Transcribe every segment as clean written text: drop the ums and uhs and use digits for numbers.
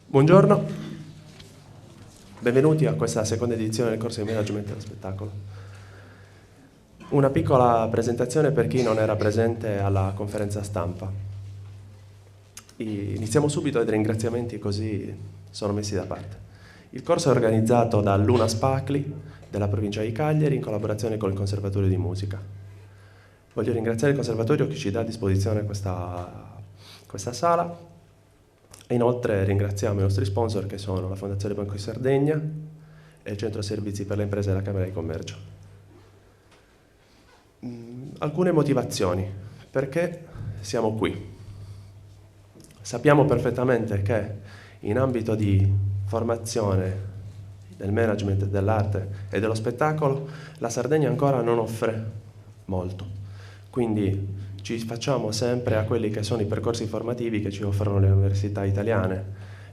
Buongiorno, benvenuti a questa seconda edizione del corso di management dello spettacolo. Una piccola presentazione per chi non era presente alla conferenza stampa. Iniziamo subito dai ringraziamenti, così sono messi da parte. Il corso è organizzato da Luna Spacli della provincia di Cagliari in collaborazione con il Conservatorio di Musica. Voglio ringraziare il Conservatorio che ci dà a disposizione questa sala. E inoltre ringraziamo i nostri sponsor che sono la Fondazione Banco di Sardegna e il Centro Servizi per le Imprese della Camera di Commercio. Alcune motivazioni. Perché siamo qui? Sappiamo perfettamente che in ambito di formazione del management dell'arte e dello spettacolo la Sardegna ancora non offre molto. Quindi ci facciamo sempre a quelli che sono i percorsi formativi che ci offrono le università italiane,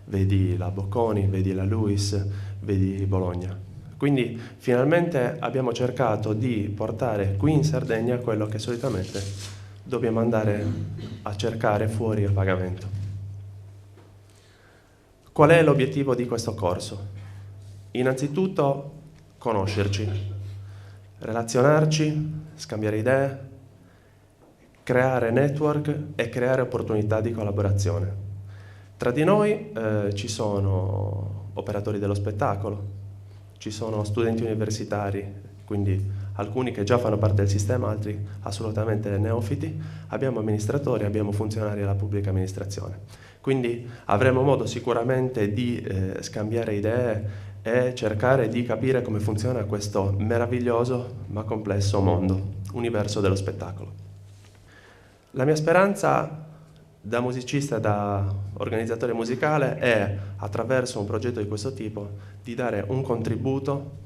vedi la Bocconi, vedi la LUISS, vedi Bologna. Quindi finalmente abbiamo cercato di portare qui in Sardegna quello che solitamente dobbiamo andare a cercare fuori a pagamento. Qual è l'obiettivo di questo corso? Innanzitutto conoscerci, relazionarci, scambiare idee, creare network e creare opportunità di collaborazione. Tra di noi ci sono operatori dello spettacolo, ci sono studenti universitari, quindi alcuni che già fanno parte del sistema, altri assolutamente neofiti, abbiamo amministratori, abbiamo funzionari della pubblica amministrazione. Quindi avremo modo sicuramente di scambiare idee e cercare di capire come funziona questo meraviglioso ma complesso mondo, universo dello spettacolo. La mia speranza da musicista, da organizzatore musicale è, attraverso un progetto di questo tipo, di dare un contributo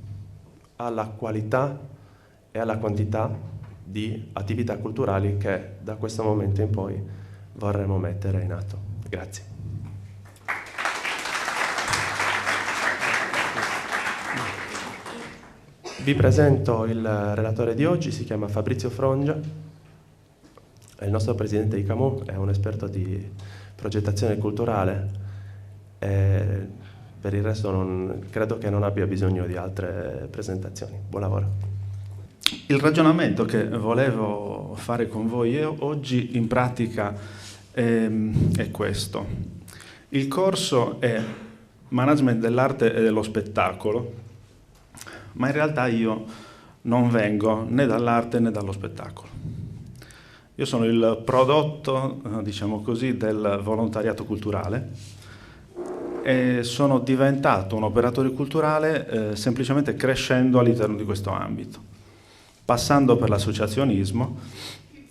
alla qualità e alla quantità di attività culturali che da questo momento in poi vorremmo mettere in atto. Grazie. Vi presento il relatore di oggi, si chiama Fabrizio Frongia. È il nostro presidente di Camus, è un esperto di progettazione culturale e per il resto credo che non abbia bisogno di altre presentazioni. Buon lavoro. Il ragionamento che volevo fare con voi oggi in pratica è questo. Il corso è Management dell'arte e dello spettacolo, ma in realtà io non vengo né dall'arte né dallo spettacolo. Io sono il prodotto, diciamo così, del volontariato culturale e sono diventato un operatore culturale semplicemente crescendo all'interno di questo ambito, passando per l'associazionismo,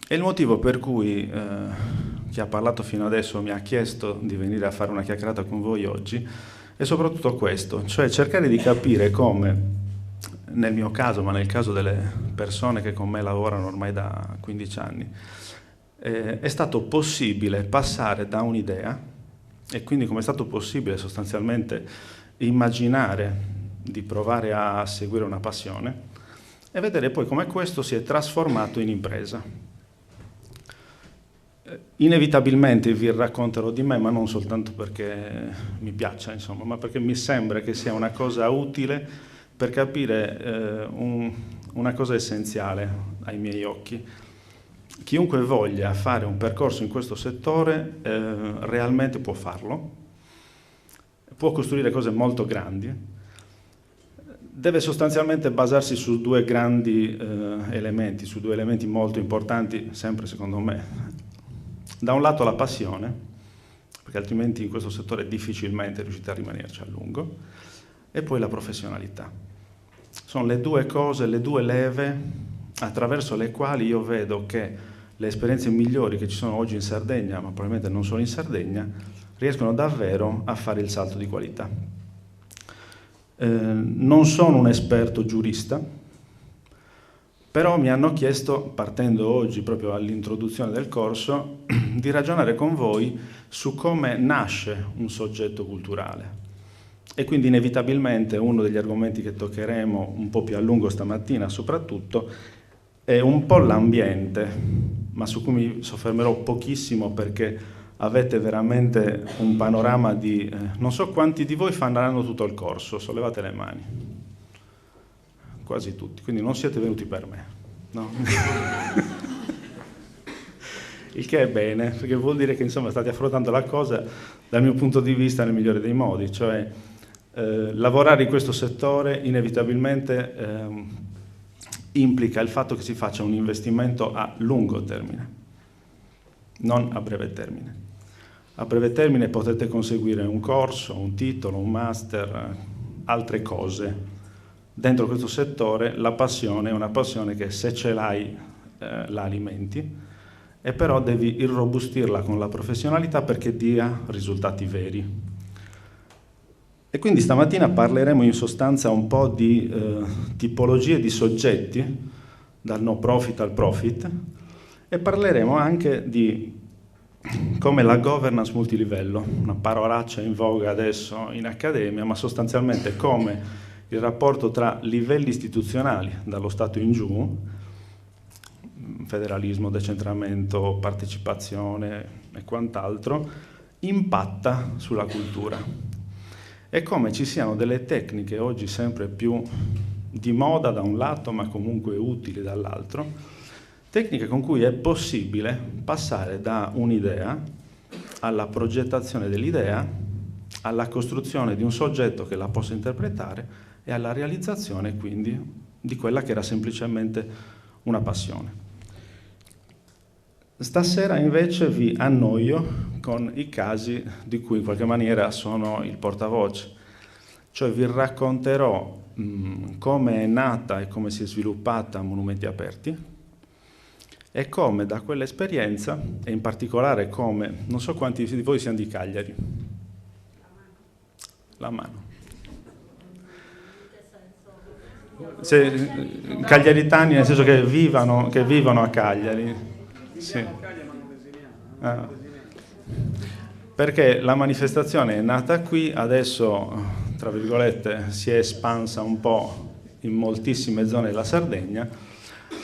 e il motivo per cui chi ha parlato fino adesso mi ha chiesto di venire a fare una chiacchierata con voi oggi è soprattutto questo, cioè cercare di capire come, nel mio caso, ma nel caso delle persone che con me lavorano ormai da 15 anni, è stato possibile passare da un'idea, e quindi come è stato possibile sostanzialmente immaginare di provare a seguire una passione, e vedere poi come questo si è trasformato in impresa. Inevitabilmente vi racconterò di me, ma non soltanto perché mi piaccia, insomma, ma perché mi sembra che sia una cosa utile per capire una cosa essenziale ai miei occhi. Chiunque voglia fare un percorso in questo settore realmente può farlo, può costruire cose molto grandi, deve sostanzialmente basarsi su due grandi elementi, su due elementi molto importanti, sempre secondo me. Da un lato la passione, perché altrimenti in questo settore difficilmente riuscite a rimanerci a lungo, e poi la professionalità. Sono le due cose, le due leve attraverso le quali io vedo che le esperienze migliori che ci sono oggi in Sardegna, ma probabilmente non solo in Sardegna, riescono davvero a fare il salto di qualità. Non sono un esperto giurista, però mi hanno chiesto, partendo oggi proprio all'introduzione del corso, di ragionare con voi su come nasce un soggetto culturale. E quindi inevitabilmente uno degli argomenti che toccheremo un po' più a lungo stamattina soprattutto è un po' l'ambiente, ma su cui mi soffermerò pochissimo perché avete veramente un panorama di... non so quanti di voi faranno tutto il corso, sollevate le mani. Quasi tutti, quindi non siete venuti per me, no? Il che è bene, perché vuol dire che insomma state affrontando la cosa dal mio punto di vista nel migliore dei modi, cioè lavorare in questo settore inevitabilmente implica il fatto che si faccia un investimento a lungo termine, non a breve termine. A breve termine potete conseguire un corso, un titolo, un master, altre cose. Dentro questo settore la passione è una passione che se ce l'hai la alimenti, e però devi irrobustirla con la professionalità perché dia risultati veri. E quindi stamattina parleremo in sostanza un po' di tipologie di soggetti, dal no profit al profit, e parleremo anche di come la governance multilivello, una parolaccia in voga adesso in accademia, ma sostanzialmente come il rapporto tra livelli istituzionali, dallo Stato in giù, federalismo, decentramento, partecipazione e quant'altro, impatta sulla cultura. E come ci siano delle tecniche oggi sempre più di moda da un lato, ma comunque utili dall'altro, tecniche con cui è possibile passare da un'idea alla progettazione dell'idea, alla costruzione di un soggetto che la possa interpretare e alla realizzazione quindi di quella che era semplicemente una passione. Stasera invece vi annoio con i casi di cui in qualche maniera sono il portavoce, cioè vi racconterò come è nata e come si è sviluppata Monumenti Aperti e come da quell'esperienza, e in particolare come, non so quanti di voi siano di Cagliari, la mano. Cagliaritani nel senso che vivono a Cagliari. Sì. Ah. Perché la manifestazione è nata qui, adesso, tra virgolette, si è espansa un po' in moltissime zone della Sardegna,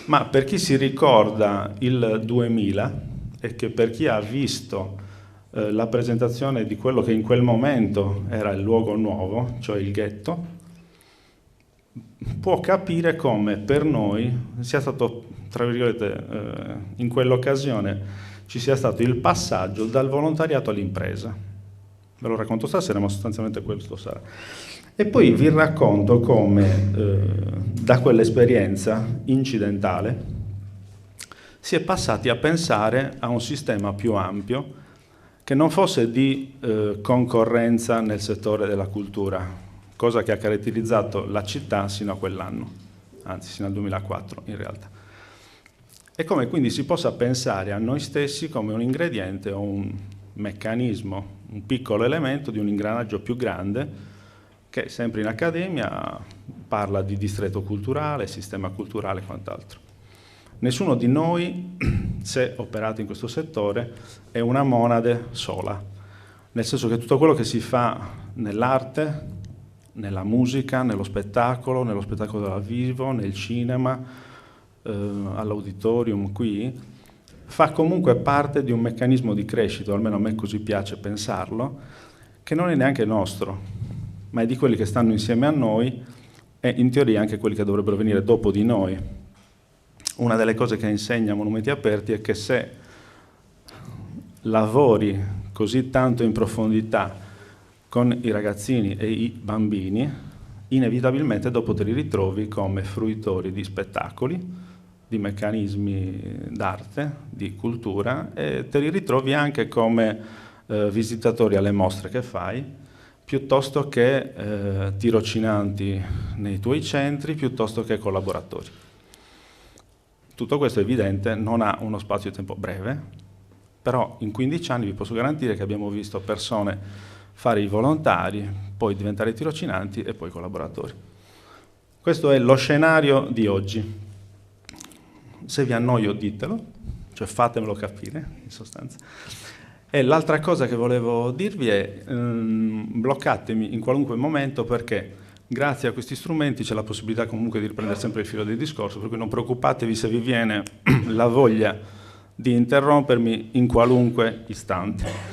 ma per chi si ricorda il 2000 e che per chi ha visto la presentazione di quello che in quel momento era il luogo nuovo, cioè il ghetto, può capire come per noi sia stato, tra virgolette, in quell'occasione ci sia stato il passaggio dal volontariato all'impresa. Ve lo racconto stasera, ma sostanzialmente questo sarà. E poi vi racconto come da quell'esperienza incidentale si è passati a pensare a un sistema più ampio che non fosse di concorrenza nel settore della cultura, cosa che ha caratterizzato la città sino a quell'anno, anzi sino al 2004 in realtà. E come quindi si possa pensare a noi stessi come un ingrediente o un meccanismo, un piccolo elemento di un ingranaggio più grande che sempre in accademia parla di distretto culturale, sistema culturale e quant'altro. Nessuno di noi, se operato in questo settore, è una monade sola, nel senso che tutto quello che si fa nell'arte, nella musica, nello spettacolo dal vivo, nel cinema, all'auditorium qui, fa comunque parte di un meccanismo di crescita, o almeno a me così piace pensarlo, che non è neanche nostro, ma è di quelli che stanno insieme a noi e in teoria anche quelli che dovrebbero venire dopo di noi. Una delle cose che insegna Monumenti Aperti è che se lavori così tanto in profondità con i ragazzini e i bambini, inevitabilmente dopo te li ritrovi come fruitori di spettacoli, di meccanismi d'arte, di cultura, e te li ritrovi anche come visitatori alle mostre che fai, piuttosto che tirocinanti nei tuoi centri, piuttosto che collaboratori. Tutto questo è evidente, non ha uno spazio di tempo breve, però in 15 anni vi posso garantire che abbiamo visto persone fare i volontari, poi diventare tirocinanti e poi collaboratori. Questo è lo scenario di oggi. Se vi annoio ditelo, cioè fatemelo capire in sostanza. E l'altra cosa che volevo dirvi è bloccatemi in qualunque momento, perché grazie a questi strumenti c'è la possibilità comunque di riprendere sempre il filo del discorso, per cui non preoccupatevi se vi viene la voglia di interrompermi in qualunque istante.